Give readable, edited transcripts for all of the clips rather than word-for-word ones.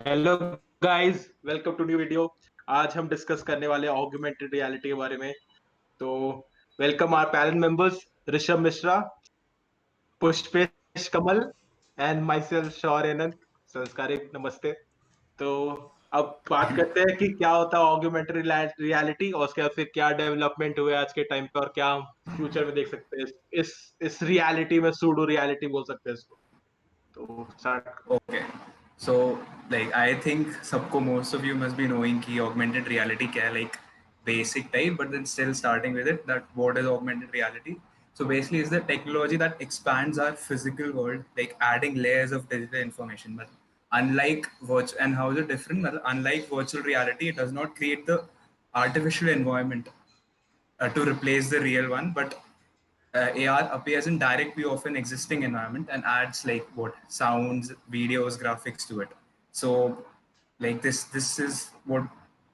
Hello guys, welcome to new video. आज हम discuss करने वाले हैं ऑगमेंटेड रियलिटी के बारे में। तो welcome our panel members Rishabh Mishra, Pushpesh Kamal and myself Shauryanand. संस्कारिक नमस्ते। तो अब बात करते हैं कि क्या होता है ऑगमेंटेड रियलिटी और उसके बाद फिर क्या डेवलपमेंट हुए आज के टाइम पे और क्या हम फ्यूचर में देख सकते हैं इस रियलिटी में, सूडो रियलिटी बोल सकते हैं इसको। तो start. Okay. So, like, I think सबको most of you must be knowing कि augmented reality क्या है, like basic type, but then still starting with it, that what is augmented reality? So basically, it's the technology that expands our physical world, like adding layers of digital information. But unlike virtual, and how is it different? Well, unlike virtual reality, it does not create the artificial environment to replace the real one, but AR appears in direct view of an existing environment and adds like what sounds, videos, graphics to it. So, like this is what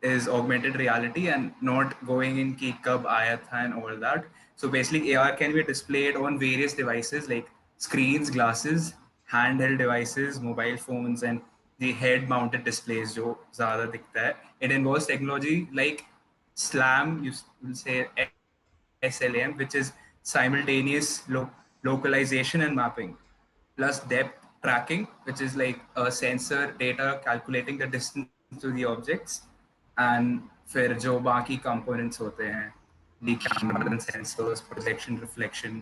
is augmented reality, and not going in ki kab aaya tha and all that. So basically, AR can be displayed on various devices like screens, glasses, handheld devices, mobile phones, and the head-mounted displays. जो ज़्यादा दिखता है. It involves technology like SLAM, you will say SLAM, which is simultaneous localization and mapping, plus depth tracking, which is like a sensor data calculating the distance to the objects, and फिर जो बाकी components होते हैं, the camera and sensors, projection, reflection.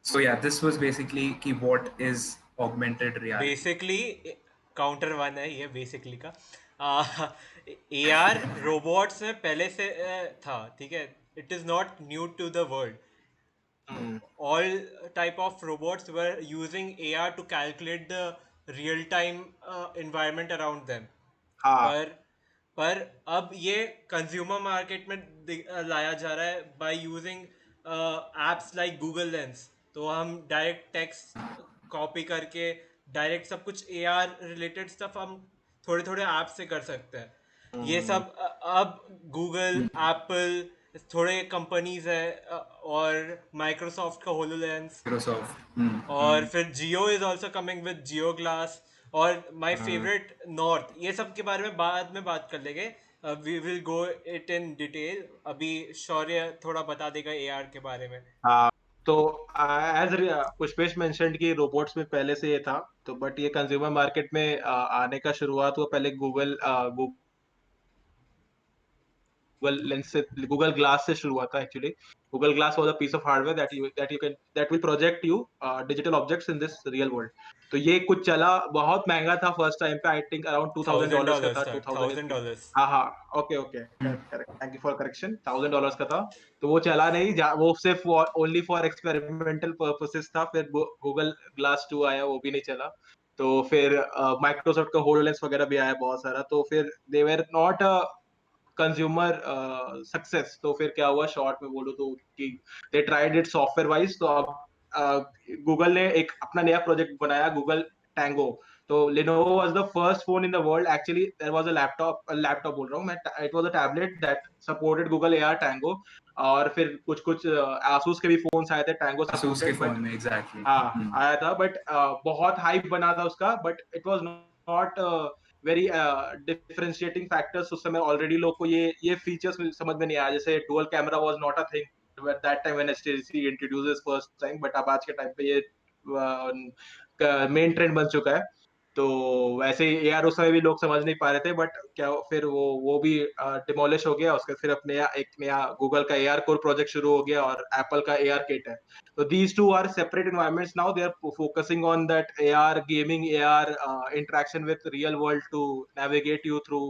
So yeah, this was basically कि what is augmented reality. Basically counter one है ये basically का। A R robots में पहले से था, ठीक है। It is not new to the world. all type of robots were using AR to calculate the real time environment around them. हाँ। पर पर अब ये कंज्यूमर मार्केट में लाया जा रहा है by using apps like Google lens. तो हम डायरेक्ट टेक्स्ट कॉपी करके डायरेक्ट सब कुछ ए आर रिलेटेड स्टफ हम थोड़े थोड़े ऐप से कर सकते हैं। ये हम्म। सब अब गूगल, एप्पल, थोड़े कंपनीज है, और माइक्रोसॉफ्ट का होलोलेंस, Microsoft. और फिर Jio is also coming with Jio glass, और माय हम्म। Favourite North. ये सब के बारे में बाद में बात कर लेंगे। We will go it in detail. अभी शौर्य थोड़ा बता देगा एआर के बारे में। हाँ। तो एज पुष्पेश मेंशन्ड कि रोबोट्स में पहले से ये था, तो बट ये कंज्यूमर मार्केट में आने का शुरुआत हुआ पहले गूगल गूगल लेंस से, गूगल ग्लास से शुरू हुआ था actually. Google glass was a piece of hardware that will project you digital objects in this real world. तो ये कुछ चला, बहुत महंगा था फर्स्ट टाइम पे, आई थिंक अराउंड थाउजेंड $2000 का था, डॉलर्स था, 2000 थाउजेंड डॉलर्स हाँ हाँ, okay okay, correct correct, thank you for correction, $1000 का था। तो वो चला नहीं, वो सिर्फ ओनली फॉर एक्सपेरिमेंटल पर्पसेस था। फिर गूगल ग्लास 2 आया, वो भी नहीं चला। तो फिर माइक्रोसॉफ्ट का होलोलेंस वगैरह भी आया बहुत सारा, तो फिर they were not consumer success. तो फिर क्या हुआ शॉर्ट में बोलूं तो कि they tried it software wise. तो अब गूगल ने एक अपना नया प्रोजेक्ट बनाया, गूगल टैंगो। तो Lenovo was the first phone in the world, actually there was a laptop बोल रहा हूँ मैं, it was a tablet that supported Google AR Tango। और फिर कुछ कुछ Asus के भी फोन्स आए थे टैंगो Asus के सपोर्टेड, बट phone में exactly. हाँ आया था, बट बहुत हाइप बना था उसका, but it was not very differentiating factors. उस समय ऑलरेडी लोग को ये फीचर्स समझ में नहीं आया, जैसे dual camera was not a thing at that time when HTC introduces first time, but अब आज के टाइम पे ये मेन ट्रेंड बन चुका है। तो वैसे ही एआर उस समय भी लोग समझ नहीं पा रहे थे, बट क्या फिर वो भी डिमोलिश हो गया। उसके फिर अपने एक नया गूगल का एआर कोर प्रोजेक्ट शुरू हो गया, और एप्पल का एआर किट है। So these two are separate environments now. They are focusing on that AR gaming, AR interaction with real world to navigate you through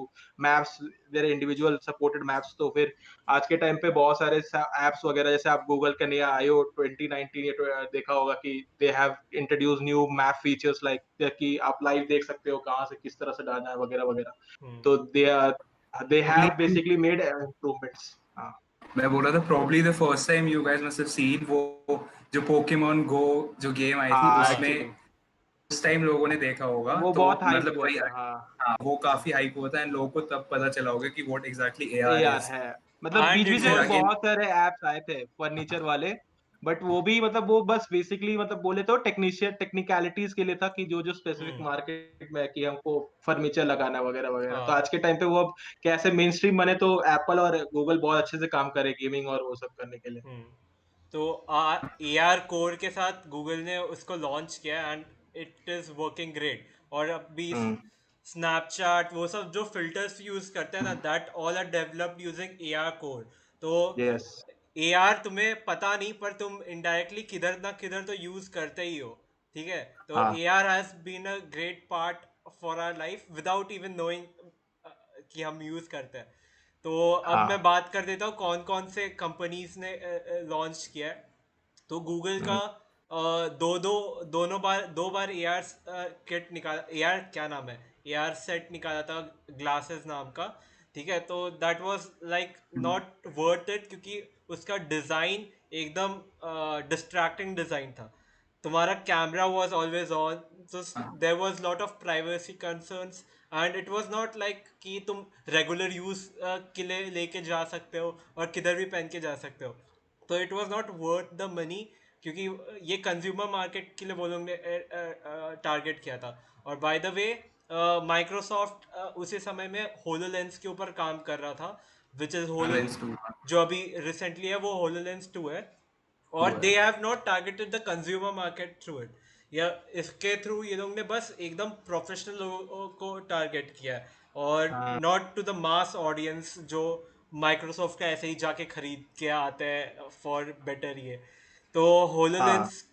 maps, their individual supported maps। तो फिर आज के time पे बहुत सारे apps वगैरह, जैसे आप गूगल का नया आईओ 2019 ये देखा होगा कि they have introduce new map features like कि आप लाइव देख सकते हो कहाँ से किस तरह से जाना है वगैरह वगैरह। तो they have Probably basically made improvements. हाँ, मैं बोल रहा था probably the first time you guys must have seen वो जो Pokemon Go जो गेम आई थी हाँ, उसमें एक्चुअली उस टाइम लोगों ने देखा होगा वो तो बहुत हाइप मतलब हुआ वही था। हाँ, हाँ वो काफी हाइप हुआ था एंड लोगों को तब पता चला होगा कि what exactly AR AR is है। मतलब एंड बीच इट बीच फिर में वाज अगेन बहुत सारे एप्स आए थे फर्नीचर वाले, बट वो भी मतलब वो बस बेसिकली मतलब बोले तो टेक्निकलिटीज के लिए था कि जो जो स्पेसिफिक हम्म। मार्केट में है कि हमको फर्नीचर लगाना वगैरह वगैरह। तो हाँ। आज के टाइम पे वो अब कैसे मेन स्ट्रीम बने, तो एप्पल और गूगल बहुत अच्छे से काम करे गेमिंग और वो सब करने के लिए। हम्म। तो AR कोर के साथ गूगल ने उसको लॉन्च किया and it is working great. और अभी हम्म। स्नैपचैट वो सब जो फिल्टर्स यूज करते हैं ना, that all are developed using AR core. तो यस। AR तुम्हें पता नहीं, पर तुम इनडायरेक्टली किधर ना किधर तो यूज करते ही हो। ठीक है, तो हाँ AR has been a great part for our life without even knowing कि हम यूज करते हैं। तो अब मैं हाँ। बात कर देता हूँ कौन कौन से कंपनीज ने लॉन्च किया है। तो गूगल का हम्म। दोनों बार 2 बार AR किट निकाला, AR क्या नाम है, AR सेट निकाला था, ग्लासेस नाम का। ठीक है, तो that was like not worth it, क्योंकि उसका डिज़ाइन एकदम डिस्ट्रैक्टिंग डिज़ाइन था। तुम्हारा कैमरा वॉज ऑलवेज ऑन, तो there was lot of privacy concerns, and it was not like कि तुम रेगुलर यूज के लिए लेके जा सकते हो और किधर भी पहन के जा सकते हो। तो it was not worth the money, क्योंकि ये कंज्यूमर मार्केट के लिए वो लोग ने टारगेट किया था। और बाय द वे माइक्रोसॉफ्ट उसी समय में होलोलेंस के ऊपर काम कर रहा था, which is HoloLens two जो अभी रिसेंटली है वो होलोलेंस 2 है। और टू है। They have not targeted the consumer market through it, या इसके थ्रू ये लोग ने बस एकदम प्रोफेशनल लोगों को टारगेट किया है, और हाँ not to the mass audience जो माइक्रोसॉफ्ट का ऐसे ही जाके खरीद के आते हैं फॉर बेटर ये। तो हाँ। होलोलेंस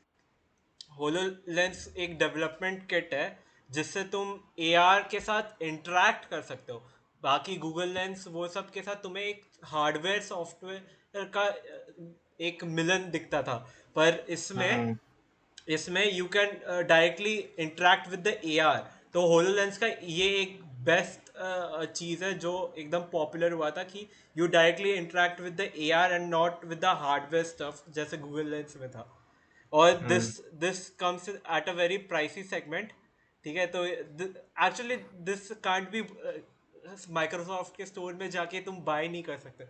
होलोलेंस एक डेवलपमेंट किट है जिससे तुम AR के साथ इंटरेक्ट कर सकते हो। बाकी गूगल लेंस वो सब के साथ तुम्हें एक हार्डवेयर सॉफ्टवेयर का एक मिलन दिखता था, पर इसमें हम्म। इसमें you can directly interact with the AR। तो होलोलेंस का ये एक बेस्ट चीज़ है जो एकदम पॉपुलर हुआ था, कि you directly interact with the AR and not with the hardware stuff जैसे गूगल लेंस में था। और this hmm. This comes at a very pricey segment. ठीक है, तो actually this can't be, Microsoft के स्टोर में जाके तुम बाय नहीं कर सकते।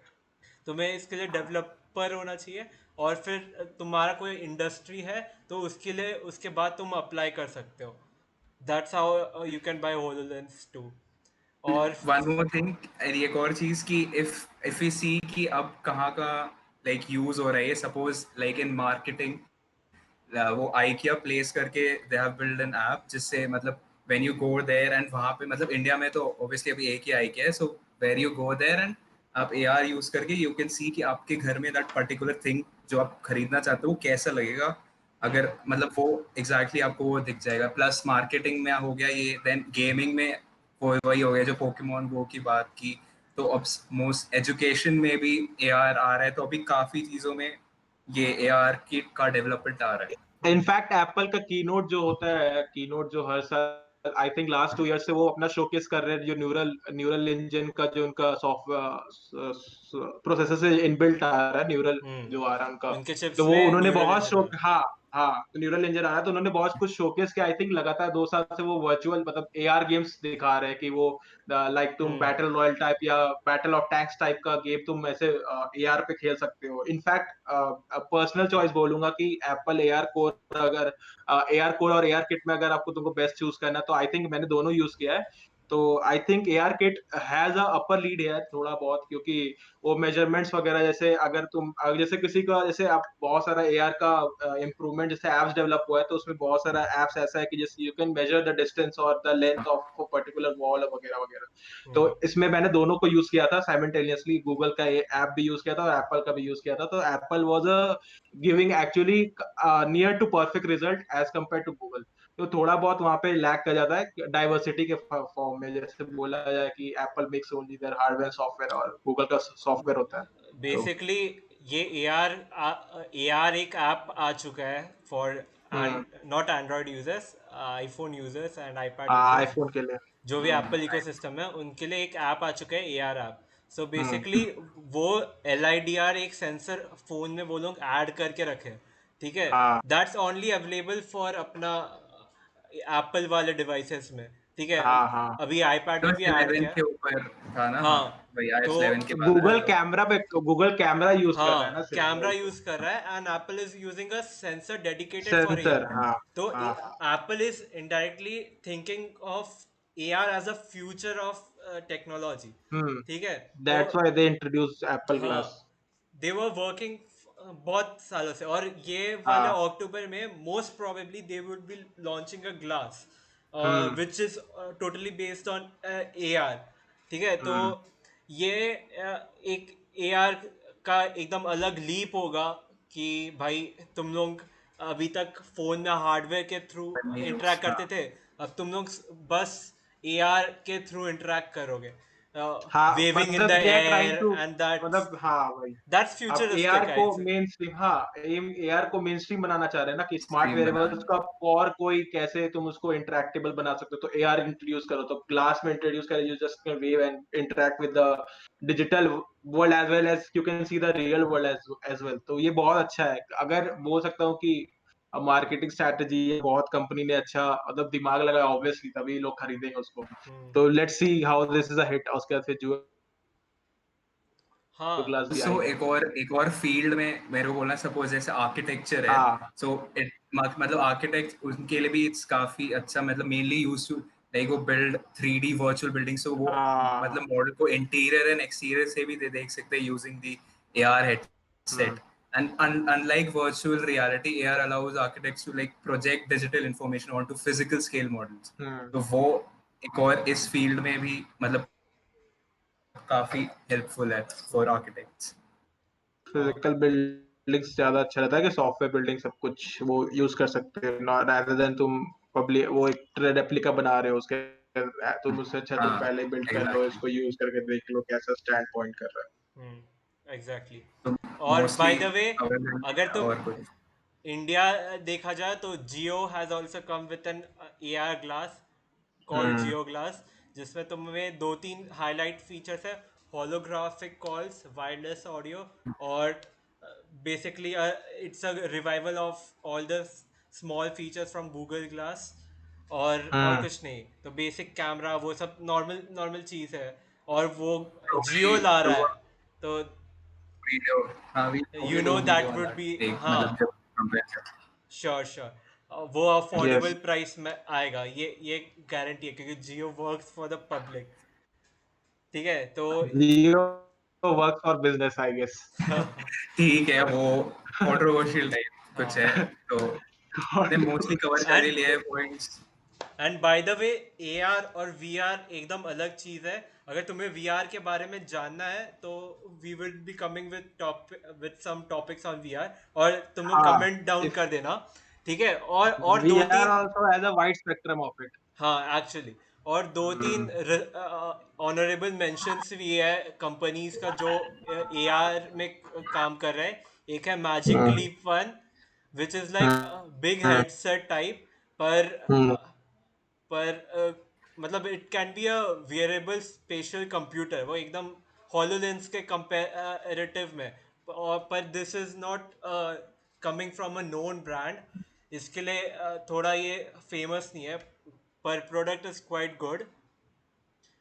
तुम्हें इसके लिए डेवलपर होना चाहिए, और फिर तुम्हारा कोई इंडस्ट्री है तो उसके लिए उसके बाद तुम अप्लाई कर सकते हो। That's how you can buy HoloLens two. और वन मोर थिंग, एक और चीज कि इफ वी सी कि अब कहाँ का लाइक यूज हो रहा है, सपोज लाइक इन मार्केटिंग, वो आइकिया प्लेस करके they have build an app जिससे मतलब when you go there and वहाँ पे मतलब इंडिया में तो ऑब्वियसली अभी एक ही आइकिया है, so where you go there and आप AR यूज करके यू कैन सी कि आपके घर में दैट पर्टिकुलर थिंग जो आप खरीदना चाहते हो वो कैसा लगेगा। अगर मतलब वो एग्जैक्टली exactly आपको वो दिख जाएगा। प्लस मार्केटिंग में हो गया ये, देन गेमिंग में वो वही हो गया जो पोकेमोन गो की बात की। तो अब मोस्ट एजुकेशन में भी AR आ रहा है, तो अभी काफी चीजों में ये AR किट का डेवलपमेंट आ रहा है। इनफैक्ट एप्पल का कीनोट जो होता है, कीनोट जो हर साल आई थिंक लास्ट 2 ईयर से वो अपना शोकेस कर रहे हैं, जो न्यूरल न्यूरल इंजन का जो उनका सॉफ्टवेयर प्रोसेसर से इनबिल्ट आ रहा है, न्यूरल जो आ रहा है उनका। उनके तो चिप्स वो में उन्होंने न्यूरल बहुत इंजन शो है। हाँ हाँ, तो न्यूरल इंजन आ रहा है, तो उन्होंने बहुत कुछ शोकेस किया। आई थिंक लगातार 2 साल से वो वर्चुअल मतलब AR गेम्स दिखा रहे हैं कि वो लाइक तुम हम्म। बैटल रॉयल टाइप या बैटल ऑफ टैंक्स टाइप का गेम तुम ऐसे AR पे खेल सकते हो। इनफैक्ट पर्सनल चॉइस बोलूंगा कि एप्पल AR कोर, अगर AR कोर और AR किट में अगर आपको तुमको बेस्ट चूज करना है, तो आई थिंक मैंने दोनों यूज किया है। तो I think AR kit has a upper lead है थोड़ा बहुत, क्योंकि वो मेजरमेंट्स वगैरह, जैसे अगर तुम जैसे किसी का जैसे आप बहुत सारा AR का इम्प्रूवमेंट जैसे एप्स डेवलप हुआ है, तो उसमें बहुत सारा एप्स ऐसा है कि जैसे you can measure the distance और the length of a particular wall वगैरह वगैरह। तो हम्म। इसमें मैंने दोनों को यूज किया था साइमल्टेनियसली, गूगल का ऐप भी यूज किया था और एप्पल का भी यूज किया था। तो Apple was a giving actually near to perfect result as compare to Google. तो थोड़ा बहुत वहां पे लैग कर जाता है डाइवर्सिटी के फॉर्म में, जैसे बोला जाए कि Apple makes only their hardware software और गूगल का सॉफ्टवेयर होता है। तो बेसिकली ये AR एक ऐप आ चुका है for hmm. Not Android users, iPhone users and iPad users, iPhone के लिए। जो भी हम्म। एप्पल इकोसिस्टम है उनके लिए एक ऐप आ चुका है, AR ऐप। सो हम्म। बेसिकली वो LIDR एक सेंसर फोन में वो लोग ऐड करके रखे हैं। ठीक है, हाँ दैट्स ओनली अवेलेबल फॉर अपना एप्पल वाले डिवाइसेस में, ठीक है। हाँ हाँ अभी आईपैड में भी ऐड 11 किया के है। ऊपर था ना, हाँ हाँ, भाई तो iOS 11 के बाद आया गूगल तो। कैमरा पे गूगल कैमरा यूज कर रहा है ना हाँ, सिर्फ कैमरा वही तो। यूज कर रहा है and Apple is using a sensor dedicated for sensor AR. हाँ तो हाँ Apple is indirectly thinking of AR as a future of technology, hmm ठीक है। तो that's why they introduce Apple हाँ, ग्लास। दे वर वर्किंग बहुत सालों से, और ये वाले हाँ अक्टूबर में most probably they would be launching a glass hmm which is totally based on AR, ठीक है। तो हम्म ये एक एआर का एकदम अलग लीप होगा कि भाई तुम लोग अभी तक फोन में हार्डवेयर के थ्रू यूज, इंटरेक्ट हाँ करते थे, अब तुम लोग बस एआर के थ्रू इंटरेक्ट करोगे, हाँ वेविंग इन द मतलब they are trying air, to and that's मतलब हाँ भाई दैट्स अब एआर फ्यूचरिस्टिक को आई से। मेन स्ट्रीम हाँ एआर को मेन स्ट्रीम बनाना चाह रहे हैं ना कि स्मार्ट स्ट्रीम बना वेरेबल्स का और कोई कैसे तुम उसको इंटरेक्टेबल बना सकते हो तो एआर इंट्रोड्यूस करो तो ग्लास में इंट्रोड्यूस करो you just can wave and interact with the digital world as well as you can see the real world as well तो ये बहुत अच्छा है अगर बोल सकता हूँ कि मार्केटिंग स्ट्रैटेजी ये बहुत कंपनी ने अच्छा मतलब दिमाग लगाया ऑब्वियसली तभी लोग खरीदेंगे उसको हम्म, तो let's see how this is a hit उसके बाद फिर जो हाँ ग्लास भी सो आएगा एक और फील्ड में मेरे को बोलना, सपोज जैसे आर्किटेक्चर है, हाँ सो इट मतलब आर्किटेक्ट उनके लिए भी इट्स काफी अच्छा, मतलब मेनली यूज टू लाइक वो बिल्ड 3D वर्चुअल बिल्डिंग, सो वो हाँ मतलब मॉडल को इंटीरियर एंड एक्सटीरियर से भी देख सकते हैं using the AR hmm headset. And unlike virtual reality, AR allows architects to like project digital information onto physical scale models. हम्म तो वो एक और इस फील्ड में भी मतलब काफी हेल्पफुल है फॉर आर्किटेक्ट्स। हाँ फिजिकल बिल्डिंग्स ज्यादा अच्छा रहता है कि सॉफ्टवेयर बिल्डिंग सब कुछ वो यूज कर सकते हो रादर देन तुम पब्लिक वो एक रेप्लिका बना रहे हो उसके तुम उससे अच्छा तुम हाँ पहले बिल्ड कर लो एग्जैक्टली। इसको यूज करके देख लो कैसा स्टैंड पॉइंट कर रहा एग्जैक्टली। तो और बाय मोस्टली द वे, अगर तुम और कुछ। इंडिया देखा जाए तो Jio has also come with an AR glass है। कॉल्ड जियो ग्लास, जिसमें तुम्हें दो तीन हाईलाइट फीचर्स है: होलोग्राफिक कॉल्स, वायरलेस ऑडियो, और basically it's a revival of all the small features from Google glass, और हम्म कुछ नहीं। तो बेसिक कैमरा वो सब नॉर्मल नॉर्मल चीज़ है, और वो तो जियो वही ला तो रहा वो है। तो वीडियो, हाँ यू नो वीडियो दैट वाला वुड बी, एक हाँ, मतलब जब कंपेयर। श्योर श्योर, वो अफोर्डेबल यस प्राइस में आएगा, ये गारंटी है, क्योंकि Jio works for the public, ठीक है। तो Jio work for business I guess. ठीक है, वो कंट्रोवर्शियल टाइप कुछ है, तो ने मोस्टली कवर कर ही एंड लिया है points. And by the way, A R और वी आर एकदम अलग चीज़ है। अगर तुम्हें वी आर के बारे में जानना है तो we will be coming with some topics on we are, और तुम लोग हाँ कमेंट डाउन इफ कर देना, ठीक है। और वी दो आर तीन, also has a wide spectrum of it. हाँ एक्चुअली, और दो तीन ऑनरेबल मेंशंस भी है कंपनीज का जो ए आर में काम कर रहे हैं। एक है magic leap one, which is like big headset type, पर पर मतलब it can be a wearable spatial computer, वो एकदम हॉलोलेंस के कंपेरेटिव में, और पर this is not coming from a known brand, इसके लिए थोड़ा ये फेमस नहीं है, पर प्रोडक्ट इज क्वाइट गुड।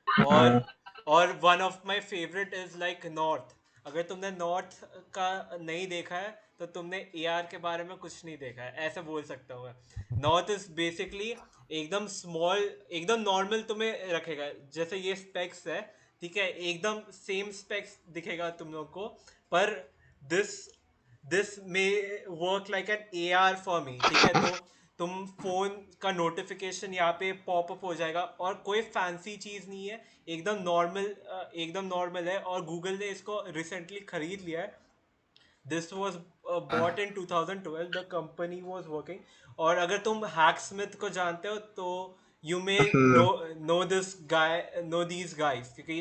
और और one of my favourite is like north. अगर तुमने नॉर्थ का नहीं देखा है तो तुमने एआर के बारे में कुछ नहीं देखा है, ऐसे बोल सकता हूँ मैं। नॉर्थ इज बेसिकली एकदम स्मॉल, एकदम नॉर्मल तुम्हें रखेगा, जैसे ये स्पेक्स है, ठीक है, एकदम सेम स्पेक्स दिखेगा तुम लोग को, पर this this may work like an A R for me, ठीक है। तो तुम फोन का नोटिफिकेशन यहाँ पे पॉप अप हो जाएगा, और कोई फैंसी चीज़ नहीं है, एकदम नॉर्मल है, और गूगल ने इसको रिसेंटली खरीद लिया है। This was bought in 2012, the company was working. और अगर तुम हैकस्मिथ को जानते हो तो you may know know this guy, know these guys, क्योंकि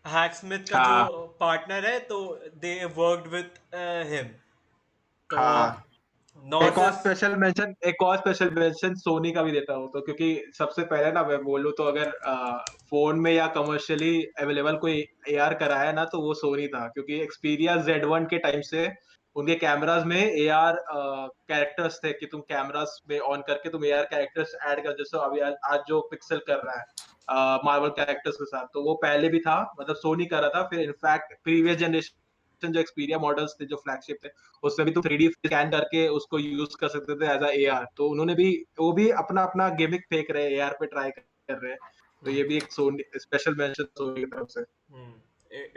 हैकस्मिथ का जो हाँ पार्टनर है तो दे वर्कड विथ हिम। तो हाँ नॉर्थ इज, एक और स्पेशल मेंशन सोनी का भी देता हूँ तो क्योंकि सबसे पहले ना मैं बोलूँ तो अगर फोन में या कमर्शियली अवेलेबल कोई एआर कराया ना तो वो सोनी था क्योंकि एक्सपीरिया Z1 के टाइम से उनके कैमरास में एआर कैरेक्टर्स थे कि तुम कैमरास में ऑन करके तुम एआर कैरेक्टर्स ऐड कर, जैसे अभी आज जो पिक्सल कर रहा है मार्वल कैरेक्टर्स के साथ, तो वो पहले भी था, मतलब सोनी कर रहा था। फिर इनफैक्ट प्रीवियस जनरेशन जो एक्सपीरिया मॉडल्स थे जो फ्लैगशिप थे, उसमें भी तुम 3D स्कैन करके उसको यूज कर सकते थे एज अ एआर। तो उन्होंने भी, वो भी अपना अपना गिमिक फेंक रहे हैं, एआर पे ट्राई कर रहे हैं। तो ये भी एक सोनी स्पेशल मेंशन सोनी की तरफ से।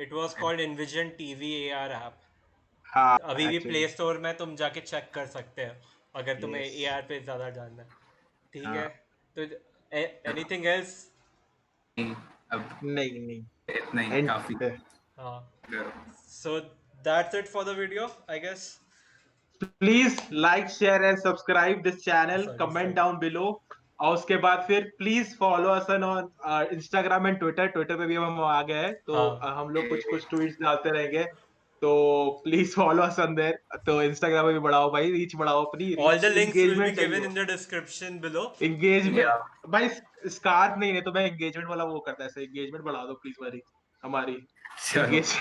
It was called envision TV AR app. हाँ अभी भी एक्चुअली। प्ले स्टोर में तुम जाके चेक कर सकते हो अगर तुम्हें यस। एआर पे ज़्यादा जानना है। ठीक है। हाँ। तो एनीथिंग एल्स? नहीं, अब नहीं नहीं। इतना ही एंड काफी हाँ। करो। So that's it for the video I guess. Please like share and subscribe this channel, sorry comment sorry. Down below. और उसके बाद फिर please follow us on Instagram and Twitter. Twitter पे भी हम आ गए हैं, तो हाँ, हम लोग कुछ कुछ ट्वीट्स डालते रहेंगे। तो please follow us on there. तो इंस्टाग्राम पे भी बढ़ाओ भाई, रीच बढ़ाओ, अपनी all reach, the links will be engagement given चाहिए। In the description below. ठीक है। एंगेजमेंट भाई, स्कार्फ नहीं है तो मैं एंगेजमेंट वाला वो करता है, ऐसे एंगेजमेंट बढ़ा दो प्लीज हमारी हमारी चलो, एंगेज।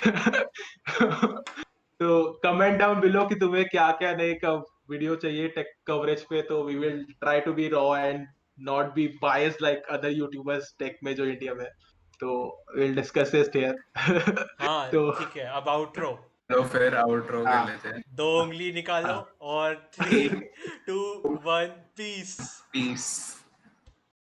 तो कमेंट डाउन बिलो कि तुम्हें क्या क्या नए वीडियो चाहिए टेक कवरेज पे, तो we will try to be raw and not be biased like other YouTubers tech में जो इंडिया में। तो विल डिस्कस दिस हियर। हाँ तो ठीक है, अब आउटरो। चलो फिर आउटरो कर हाँ लेते हैं। दो उंगली निकालो हाँ। और 3 2 1 पीस। पीस।